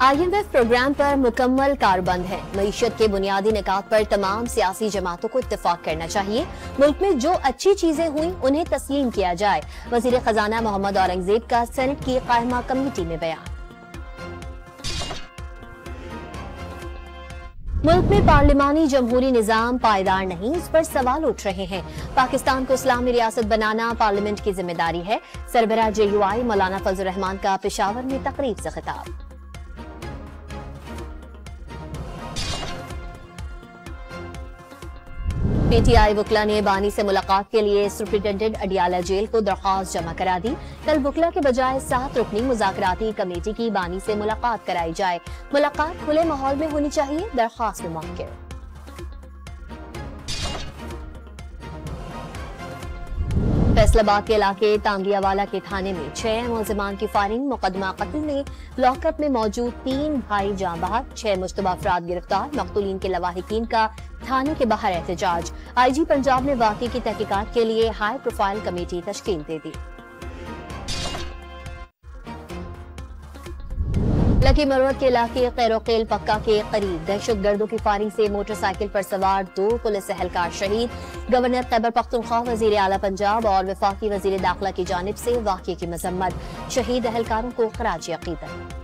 IMF programme पर मुकम्मल कारबंद है। मईशत के बुनियादी निकात पर तमाम सियासी जमातों को इत्तेफाक करना चाहिए। मुल्क में जो अच्छी चीजें हुई उन्हें तस्लीम किया जाए। वजीर खजाना मोहम्मद औरंगजेब का सेनेट की कायमा कमेटी में बयान। मुल्क में पार्लिमानी जमहूरी निजाम पायदार नहीं, इस पर सवाल उठ रहे हैं। पाकिस्तान को इस्लामी रियासत बनाना पार्लियामेंट की जिम्मेदारी है। सरबराह JUI मौलाना फजल रहमान का पेशावर में तकरीब से खिताब। PTI वकला ने बानी से मुलाकात के लिए सुप्रिंटेंडेंट अडियाला जेल को दरख्वास्त जमा करा दी। कल वकला के बजाय 7 रुकनी मुज़ाकराती कमेटी की बानी से मुलाकात कराई जाए। मुलाकात खुले माहौल में होनी चाहिए, दरख्वास्त में मौके। फैसलाबाद के इलाके तांगियावाला के थाने में 6 मुलजिमान की फायरिंग। मुकदमा कत्ल में लॉकअप में मौजूद 3 भाई जाँ बहक, 6 मुश्तबा अफराद गिरफ्तार। मकतूलीन के लवाहिकीन का थाने के बाहर एहतजाज। IG पंजाब ने वाक़े की तहकीकात के लिए हाई प्रोफाइल कमेटी तश्कील दे दी। लकी मरवत के इलाके कैरोकेल पक्का के करीब दहशतगर्दों की फायरिंग से मोटरसाइकिल पर सवार 2 पुलिस एहलकार शहीद। गवर्नर खैबर पख्तूनख्वा, वजीर आला पंजाब और वफाकी वजीर दाखिला की जानिब से वाक़े की मजम्मत। शहीद एहलकारों को खराज अकीदत।